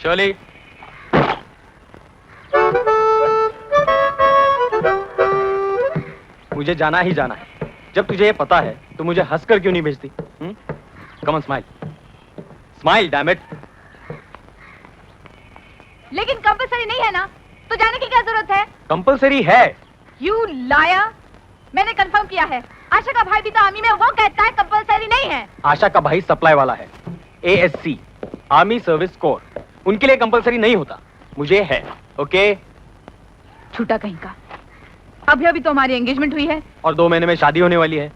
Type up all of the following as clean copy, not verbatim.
Shirley, मुझे जाना ही जाना है। जब तुझे ये पता है तो मुझे हंसकर क्यों नहीं भेजती? Come on, smile, smile, damn it. लेकिन कंपलसरी नहीं है ना, तो जाने की क्या जरूरत है? कंपलसरी है। यू लायर, मैंने कंफर्म किया है। आशा का भाई भी तो आर्मी में, वो कहता है कंपलसरी नहीं है। आशा का भाई सप्लाई वाला है, ASC, आर्मी सर्विस कोर। उनके लिए कंपलसरी नहीं होता, मुझे है। ओके? झूठा कहीं का। अभी अभी तो हमारी एंगेजमेंट हुई है और 2 महीने में शादी होने वाली है।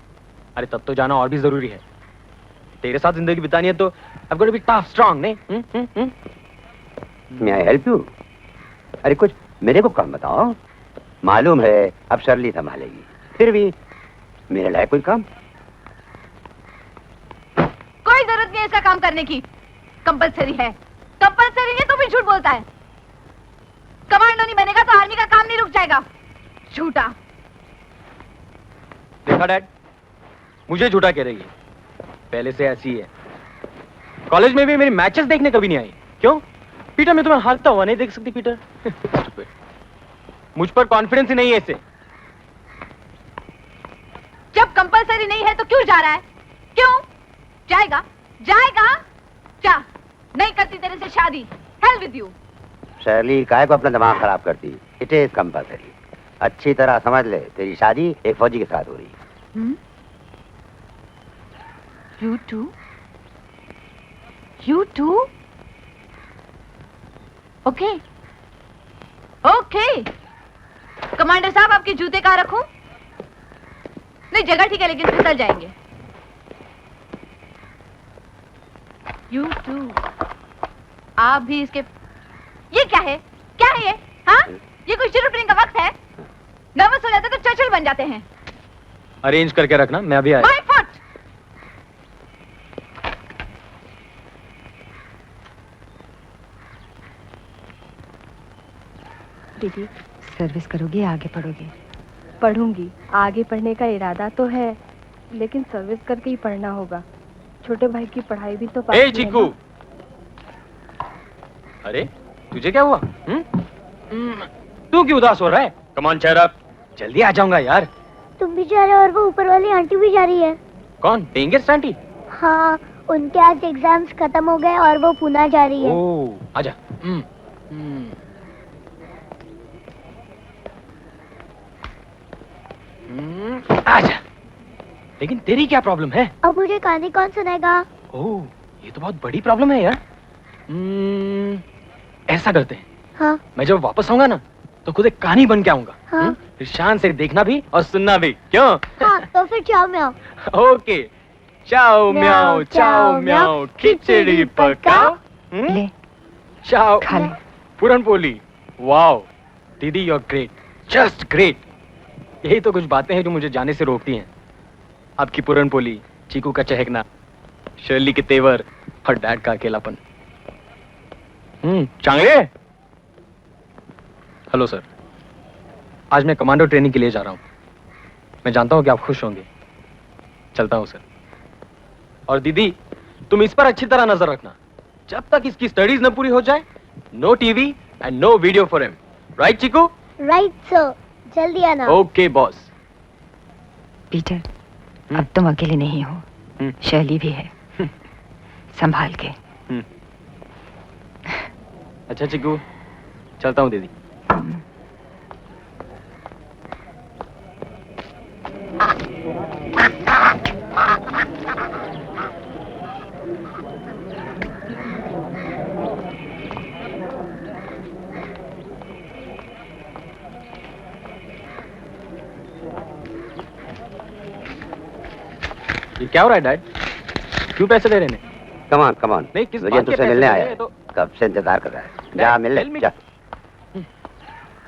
अरे तब तो जाना और भी जरूरी है। तेरे साथ जिंदगी बितानी है तो I've got to be tough, strong, नहीं? May I help you? अरे कुछ मेरे को काम बताओ। मालूम है अब शर्ली संभालेगी, फिर भी मेरे लायक कोई काम? कोई जरूरत नहीं है इसका काम करने की। कंपलसरी है। कंपलसरी है तो भी झूठ बोलता है। कमांडो नहीं बनेगा तो आर्मी का काम नहीं रुक जाएगा। झूठा। देखा डैड, मुझे झूठा कह रही है। पहले से ऐसी है। कॉलेज में भी मेरी मैचेस देखने कभी नहीं आई। क्यों? पीटर, मैं तुम्हें हारता हुआ नहीं देख सकती पीटर। मुझ पर कॉन्फिडेंस ही नहीं है इसे। जब कंपलसरी नहीं है तो क्यों जा रहा है? क्यों? जाएगा, जाएगा। जा, नहीं करती तेरे से शादी। Hell with you. शर्ली काय को अपना दिमाग खराब करती? It is compulsory. अच्छी तरह समझ ले, तेरी शादी एक फौजी के साथ हो रही है। You too? You too? Okay. Okay. Commander साहब, आपके जूते कहाँ रखूं? नहीं, जगह ठीक है लेकिन फिसल जाएंगे। You too. आप भी इसके... ये क्या है? क्या है ये? हाँ? ये कोई शुरू का वक्त है? नर्वस हो जाते तो चर्चिल बन जाते हैं। अरेंज करके रखना, मैं अभी आया। My foot! दीदी, सर्विस करोगी या आगे पढ़ोगी? पढ़ूंगी। आगे पढ़ने का इरादा तो है, लेकिन सर्विस करके ही पढ़ना होगा। छोटे भाई की पढ़ाई भी तो ए चीकू! अरे तुझे क्या हुआ? तू क्यों उदास हो रहा है? Come on, cheer up. जल्दी आ जाऊंगा यार। तुम भी जा रहे हो और वो ऊपर वाली आंटी भी जा रही है। कौन? Paying guest aunty? हाँ, उनके आज एग्जाम्स खत्म हो गए और वो पुणे जा रही है। ओह, आजा। आजा। लेकिन तेरी क्या प्रॉब्लम है? अब मुझे कहानी कौन सुनाएगा? ओह, ये तो बहुत बड़ी प्रॉब्लम है यार। ऐसा करते हैं, हाँ? मैं जब वापस आऊंगा ना तो खुद एक कहानी बन के आऊंगा। हाँ? फिर शान से देखना भी और सुनना भी। क्यों? हाँ, तो फिर चाओ म्याओ। ओके, चाओ म्याओ, चाओ म्याओ, खिचड़ी पकाओ। ले, चाओ, खा ले। पूरन पोली। वाओ दीदी, you are great, just great. यही तो कुछ बातें हैं जो मुझे जाने से रोकती हैं। आपकी पूरन पोली, चीकू का चहकना, शर्ली के तेवर और डैड का अकेलापन। चांगले। हेलो सर, आज मैं कमांडो ट्रेनिंग के लिए जा रहा हूँ। मैं जानता हूँ कि आप खुश होंगे। चलता हूँ सर। और दीदी, तुम इस पर अच्छी तरह नजर रखना। जब तक इसकी स्टडीज न पूरी हो जाए, no TV and no video for him. Right Chiku? Right sir, जल्दी आना। Okay boss. पीटर, अब तुम अकेले नहीं हो, शर्ली भी है। संभाल के। अच्छा चिकू, चलता हूँ दीदी। ये क्या हो रहा है डैड? क्यों पैसे दे रहे हैं? कमान कमान, नहीं, किस मुझे बात के तुझसे पैसे मिलने दे आया रहे है। हैं तो? कब से इंतजार कर रहा है। जा मिल ले, जा।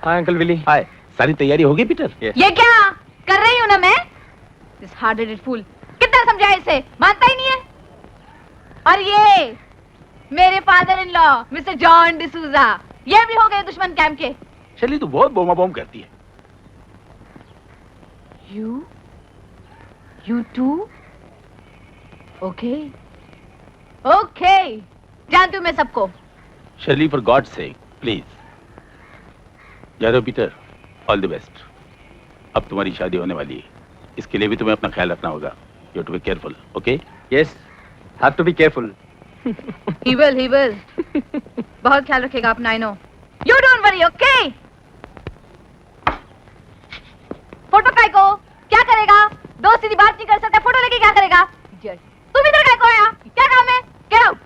Hi uncle Willie. हाय, सारी तैयारी हो गई पीटर? ये क्या कर रही हूँ ना मैं? दिस हार्ड-हेडेड फूल, कितना समझाया इसे, मानता ही नहीं है। और ये मेरे father in law mister John D'Souza, ये भी हो गए दुश्मन कैंप के। शर्ली तो बहुत बोमा बॉम करती है। You too? Okay. Okay. जानती हूँ मैं सबको। Shirley, for God sake please. Yadav Peter, all the best. अब तुम्हारी शादी होने वाली है, इसके लिए भी तुम्हें अपना ख्याल रखना होगा। You have to be careful, okay? Yes, have to be careful. He will. बहुत ख्याल रखेगा अपना, I know. You don't worry, okay? Photo काय को? क्या करेगा? दोस्त सीधी बात नहीं कर सकता, फोटो लेके क्या करेगा? तुम इधर काय को आया? क्या काम है? Get out!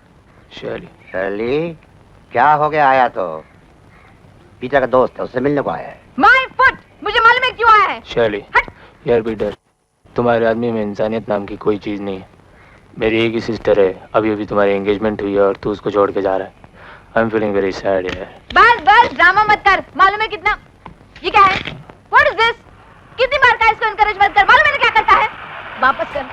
शर्ली, क्या हो गया आया तो? पीटर का दोस्त है, उससे मिलने को आया है। My foot! मुझे मालूम है क्यों आया है। शर्ली, हट! यार पीटर, तुम्हारे आदमी में इंसानियत नाम की कोई चीज़ नहीं है। मेरी एक ही सिस्टर है, अभी अभी तुम्हारी एंगेजमेंट हुई है और तू उसको छोड़ के जा रहा है। I am feeling very sad यार। बस ड्रामा मत कर। मालूम है कितना? ये क्या है? What is this? कितनी बार का इसको encourage मत कर। मालूम है क्या करता है? वापस कर।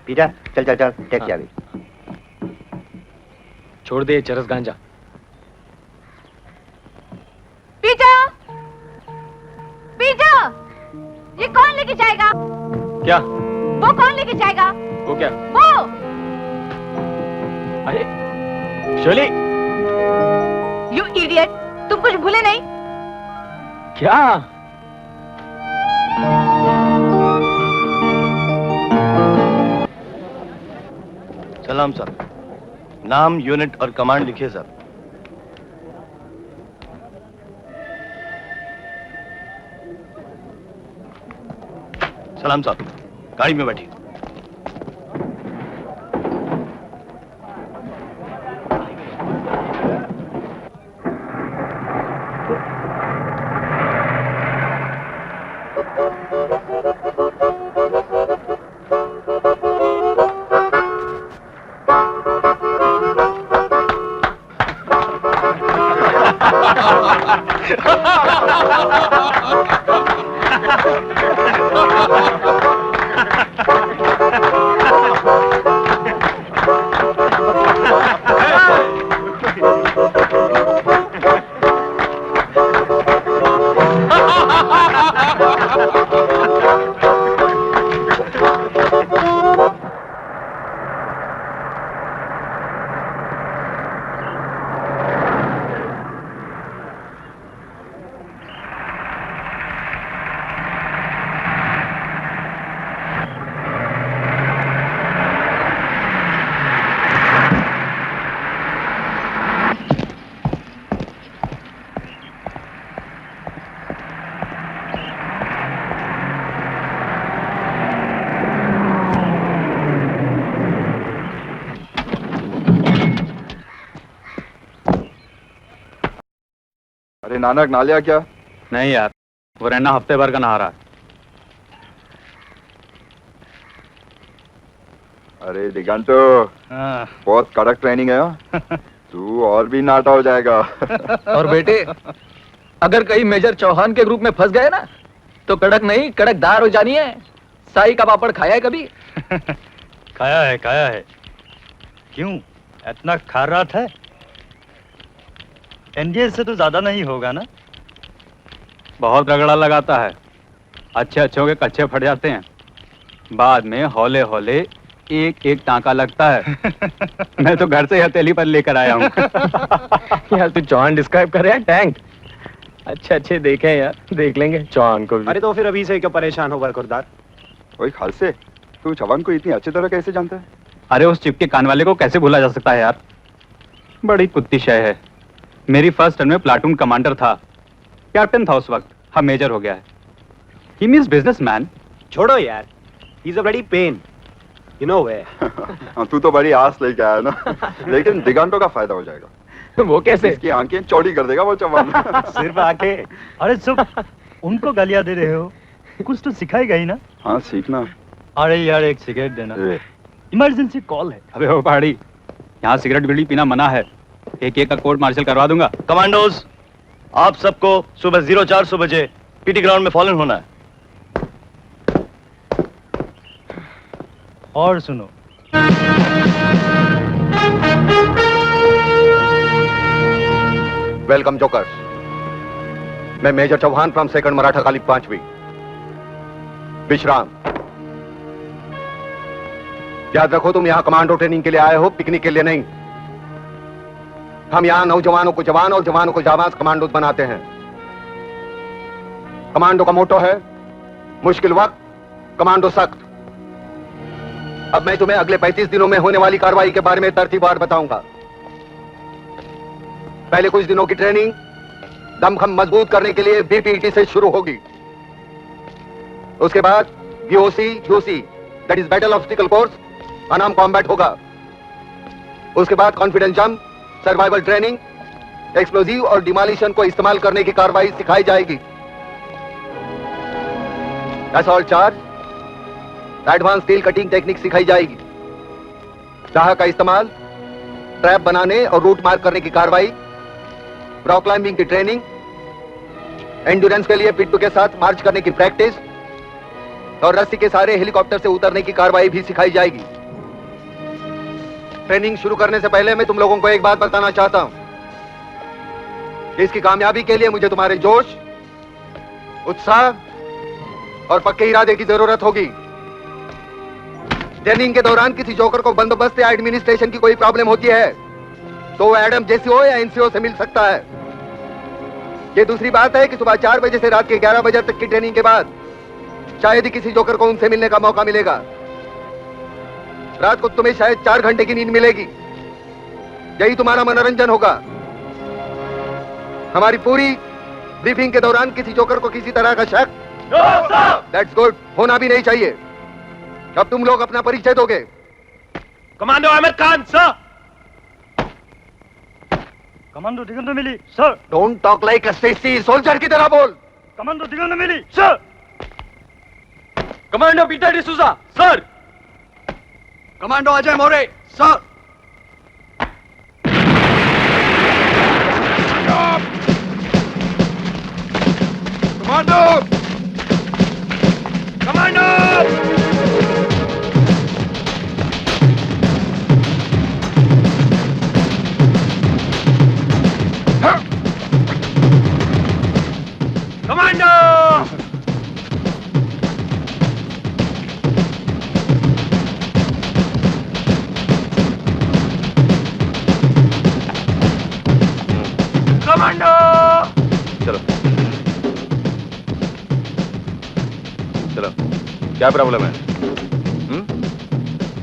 पीटर, चल, टैक्सी आ गई। छोड़ दे चरस गांजा। पीटर, ये कौन लेके जाएगा? क्या? वो कौन लेके जाएगा? वो क्या? वो। अरे शर्ली, You idiot! तुम कुछ भूले नहीं? क्या? सलाम सर। नाम, यूनिट और कमांड लिखिए सर। सलाम साहब, गाड़ी में बैठिए। अरे नानक, ना लिया क्या? नहीं यार, वो रहना हफ्ते भर का नहा रहा है। अरे दिगंतो, बहुत कड़क ट्रेनिंग है हाँ? तू और भी नाटा हो जाएगा। और बेटे, अगर कहीं मेजर चौहान के ग्रुप में फंस गए ना, तो कड़क नहीं कड़कदार हो जानी है। साई का पापड़ खाया है कभी? खाया है। क्यों इतना खारात है? एनडीए से तो ज्यादा नहीं होगा ना? बहुत रगड़ा लगाता है, अच्छे अच्छों के कच्चे फट जाते हैं, बाद में हौले हौले एक एक टांका लगता है। मैं तो घर से हथेली पर लेकर आया हूँ। यार तू चौहान डिस्क्राइब कर रहा है टैंक। अच्छे देखे यार, देख लेंगे चौहान को भी। अरे तो फिर अभी से क्यों परेशान हो बरखुरदार? ओए खालसे, तू चौहान को इतनी अच्छी तरह कैसे जानता है? अरे उस चिपके कान वाले को कैसे भूला जा सकता है यार, बड़ी कुत्ती शय है। मेरी फर्स्ट टर्न में प्लाटून कमांडर था, कैप्टन था उस वक्त, हम मेजर हो गया है। He means businessman. छोड़ो यार, he is a bloody pain, you know way. तू तो बड़ी आस लेके आया ना, लेकिन दिगंटों का फायदा हो जाएगा। वो कैसे? इसकी आंखें चौड़ी कर देगा वो चौहान। सिर्फ आंखें? अरे चुप, उनको गालियां दे रहे हो, कुछ तो सिखाएगा ही ना। हाँ सीखना। अरे यार एक सिगरेट देना, इमरजेंसी कॉल है। अबे वो पहाड़ी, यहाँ सिगरेट बीड़ी पीना मना है, एक का कोर्ट मार्शल करवा दूंगा। कमांडोज, आप सबको सुबह 0400 बजे पीटी ग्राउंड में फॉलन होना है। और सुनो, वेलकम जोकर्स। मैं major Chauhan from second Maratha काली 5वीं। विश्राम। याद रखो तुम यहाँ कमांडो ट्रेनिंग के लिए आए हो, पिकनिक के लिए नहीं। हम यहाँ नौजवानों को जवान और जवानों को जाबाज कमांडोज बनाते हैं। कमांडो का मोटो है मुश्किल वक्त कमांडो सख्त। अब मैं तुम्हें अगले 35 दिनों में होने वाली कार्रवाई के बारे में तरतीबवार बताऊंगा। पहले कुछ दिनों की ट्रेनिंग दमखम मजबूत करने के लिए बीपीटी से शुरू होगी। उसके बाद BOC UC that is battle obstacle course अनाम कॉम्बैट होगा। उसके बाद confidence jump, survival training, explosive और डिमोलिशन को इस्तेमाल करने की कार्रवाई सिखाई जाएगी। Assault charge, advance steel cutting technique सिखाई जाएगी। चाह का इस्तेमाल, ट्रैप बनाने और रूट मार्क करने की कार्रवाई, रॉक क्लाइंबिंग की ट्रेनिंग, एंड्योरेंस के लिए पिट्टू के साथ मार्च करने की प्रैक्टिस और रस्सी के सहारे हेलीकॉप्टर से उतरने की कार्रवाई भी सिखाई जाएगी। ट्रेनिंग शुरू करने से पहले मैं तुम लोगों को एक बात बताना चाहता हूं कि इसकी कामयाबी के लिए मुझे तुम्हारे जोश, उत्साह और पक्के इरादे की जरूरत होगी। ट्रेनिंग के दौरान किसी जोकर को बंदोबस्त या एडमिनिस्ट्रेशन की कोई प्रॉब्लम होती है तो वो एडम जेसीओ या एनसीओ से मिल सकता है। ये दूसरी बात है कि सुबह 4 बजे से रात के 11 बजे तक की ट्रेनिंग के बाद शायद ही किसी जोकर को उनसे मिलने का मौका मिलेगा। रात को तुम्हें शायद 4 घंटे की नींद मिलेगी। यही तुम्हारा मनोरंजन होगा। हमारी पूरी ब्रीफिंग के दौरान किसी जोकर को किसी तरह का शक दैट्स गुड होना भी नहीं चाहिए। अब तुम लोग अपना परिचय दोगे। Commando Aamir Khan sir. Commando Digant Mili sir. Don't talk like a sexy soldier की तरह बोल। Commando Digant Mili sir. Commando Peter D'Souza sir. Commando Ajay More sir. Commando commando commando commando चलो चलो क्या प्रॉब्लम है?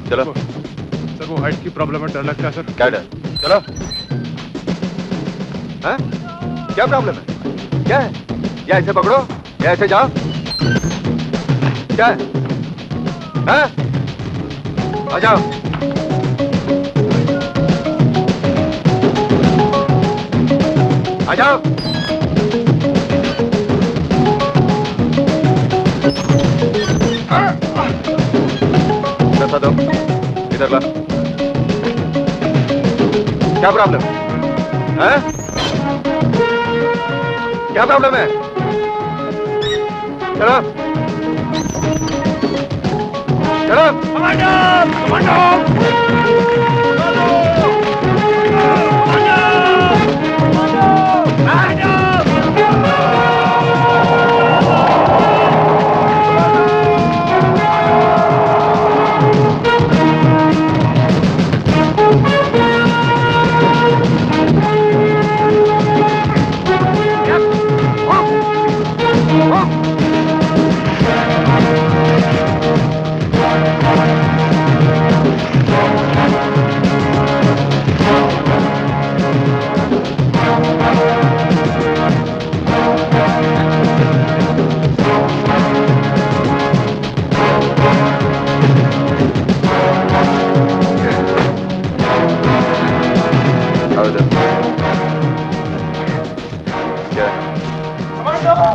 चलो सर वो हाइट की प्रॉब्लम है, डर लगता है सर। क्या डर? चलो। हाँ? क्या प्रॉब्लम है? क्या है? या ऐसे पकड़ो या ऐसे जाओ। क्या है? हाँ? आ जाओ। आ जाओ। पैसा दो, इधर ला। क्या प्रॉब्लम है? क्या प्रॉब्लम है? चलो चलो। कमांडो कमांडो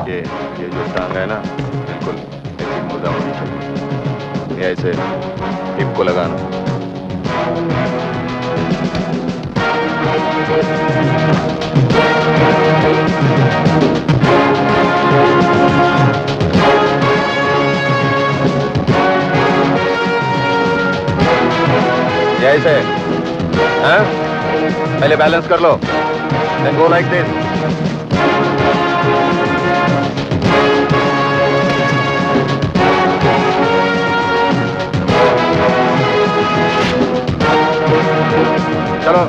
ये जो टांग है ना, बिल्कुल ऐसी मोजा होनी चाहिए। ये ऐसे हिप को लगाना। ये ऐसे, हाँ? पहले बैलेंस कर लो, then go like this. चलो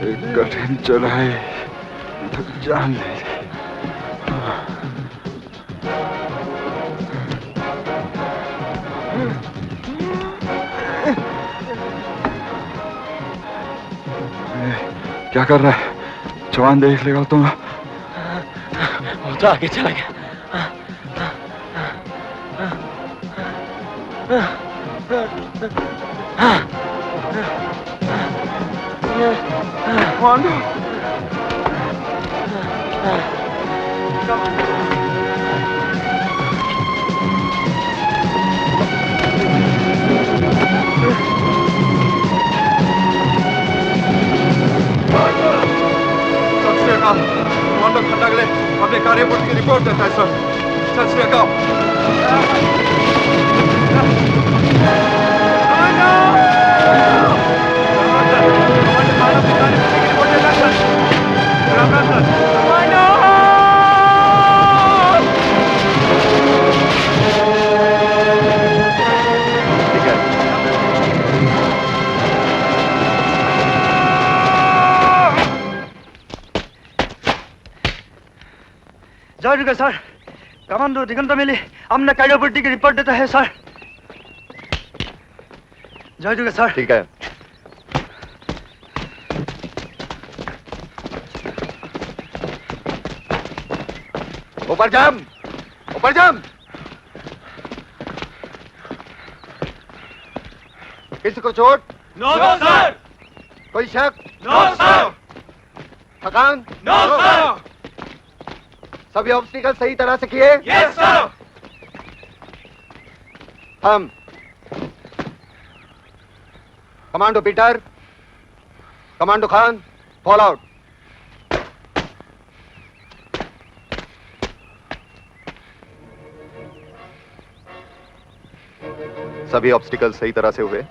एक कठिन चढ़ाई तक जान ले क्या कर रहा है? जवान देख लेगा तुम। वो तो आगे चला गया। कमांडो कमांडो खंडागले अपने कार्यपुट की रिपोर्ट देता है सर। सत श्री अकाल। जय सर, कमांडो दिगंत मिली हमने कार्यपुटी की रिपोर्ट देता है सर। जय सर। ठीक है। ऊपर जम, ऊपर जम। किसी को चोट? No sir. कोई शक? No sir. थकान? No sir. सभी ऑब्स्टिकल सही तरह से किए? Yes sir. हम commando Peter, commando Khan, fall out. सभी ऑब्स्टिकल सही तरह से हुए?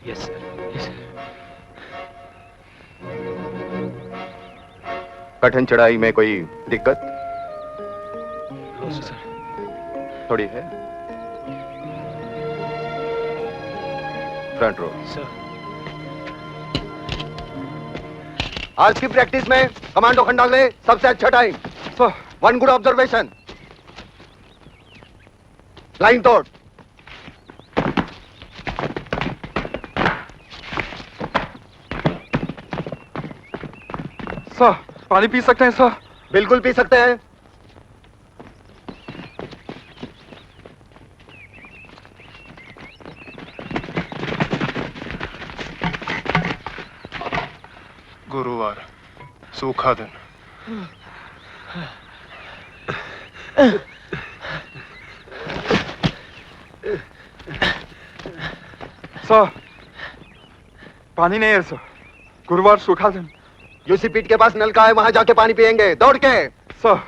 Yes sir, yes sir. कठिन चढ़ाई में कोई दिक्कत? No sir. थोड़ी है। Front row. सर। आज की प्रैक्टिस में कमांडो खंडागले सबसे अच्छा time. One good observation. Line तोड़। सर, पानी पी सकते हैं सर? बिल्कुल पी सकते हैं। गुरुवार, सूखा दिन। सर, पानी नहीं है सर। गुरुवार सूखा दिन। यूसी पीट के पास नलका है, वहां जाके पानी पियेंगे दौड़ के। सर।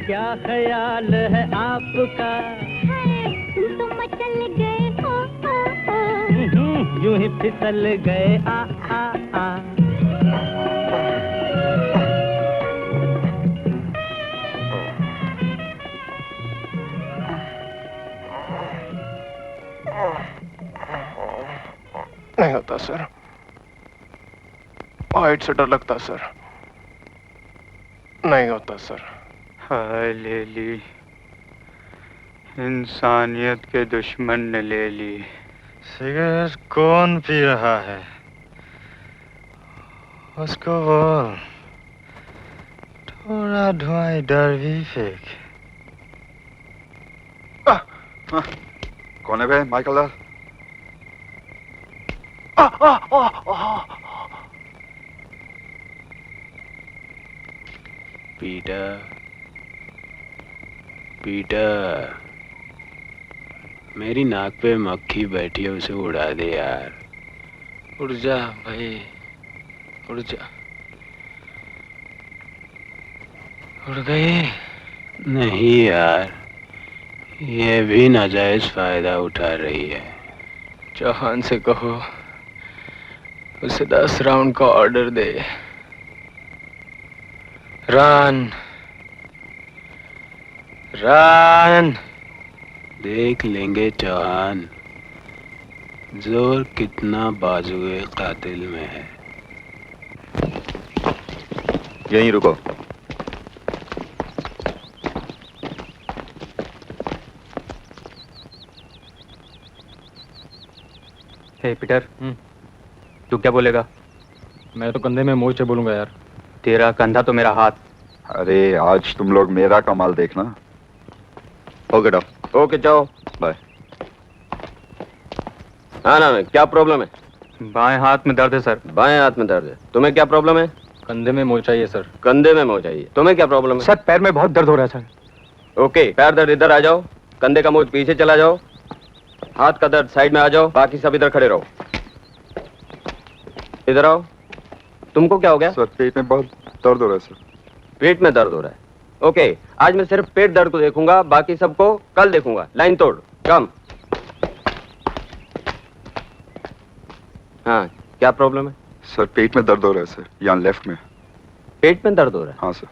क्या ख्याल है आपका? तुम तो मचल गए हो, यूं ही फिसल गए आ। नहीं होता सर। हाइट से डर लगता सर। नहीं होता सर। हाय ले ली, इंसानियत के दुश्मन ने ले ली। सिगरेट कौन पी रहा है? उसको बोल थोड़ा धुआं इधर भी फेंक। कौन है बे माइकल लाल? पीटर, पीटर, मेरी नाक पे मक्खी बैठी है, उसे उड़ा दे यार। उड़ जा भाई, उड़ जा। उड़ गई? नहीं यार, ये भी नाजायज फायदा उठा रही है। चौहान से कहो उसे 10 राउंड का ऑर्डर दे। Run run. देख लेंगे चौहान, जोर कितना बाजुए कातिल में है। यहीं रुको। हे पीटर, तू क्या बोलेगा? मैं तो कंधे में मोर्चे बोलूंगा यार। तेरा कंधा तो मेरा हाथ। अरे आज तुम लोग मेरा कमाल देखना। ओके डॉक्टर, ओके जाओ, बाय। हाँ ना, क्या प्रॉब्लम है? बाएं हाथ में दर्द है सर। बाएं हाथ में दर्द है। तुम्हें क्या प्रॉब्लम है? कंधे में मोच चाहिए सर। कंधे में मोच चाहिए। तुम्हें क्या प्रॉब्लम है? सर पैर में बहुत दर्द हो रहा है सर। ओके, पैर दर्द इधर आ जाओ, कंधे का मोच पीछे चला जाओ, हाथ का दर्द साइड में आ जाओ, बाकी सब इधर खड़े रहो। इधर आओ। तुमको क्या हो गया? सर पेट में बहुत दर्द हो रहा है सर। पेट में दर्द हो रहा है। ओके, आज मैं सिर्फ पेट दर्द को देखूंगा, बाकी सबको कल देखूंगा। लाइन तोड़, कम। हाँ, क्या प्रॉब्लम है? सर पेट में दर्द हो रहा है सर, यहाँ लेफ्ट में। पेट में दर्द हो रहा है? हाँ सर।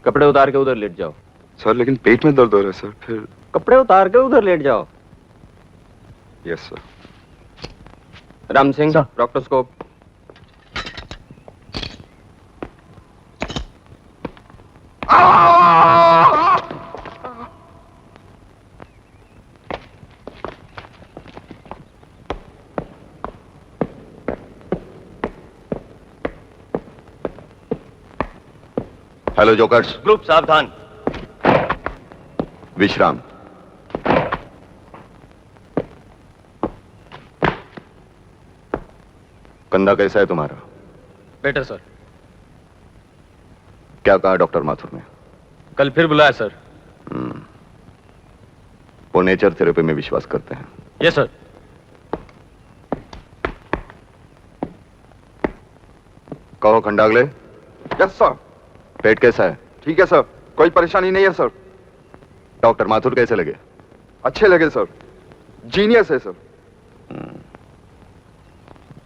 कपड़े उतार के उधर लेट जाओ। सर लेकिन पेट में दर्द हो रहा है सर। फिर कपड़े उतार के उधर लेट जाओ। Yes sir. Ram Singh, proctoscope. Hello jokers, group सावधान। विश्राम। कंधा कैसा है तुम्हारा? Better sir. क्या कहा डॉक्टर माथुर ने? कल फिर बुलाया सर। वो नेचर थेरेपी में विश्वास करते हैं। Yes sir. कहो खंडागले। Yes sir. पेट कैसा है? ठीक है सर, कोई परेशानी नहीं है सर। डॉक्टर माथुर कैसे लगे? अच्छे लगे सर, जीनियस है सर।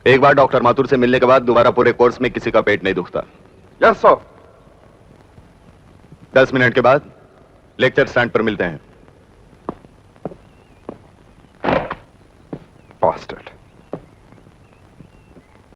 एक बार डॉक्टर माथुर से मिलने के बाद दोबारा पूरे कोर्स में किसी का पेट नहीं दुखता। Yes sir. 10 मिनट के बाद लेक्चर स्टैंड पर मिलते हैं। Bastard.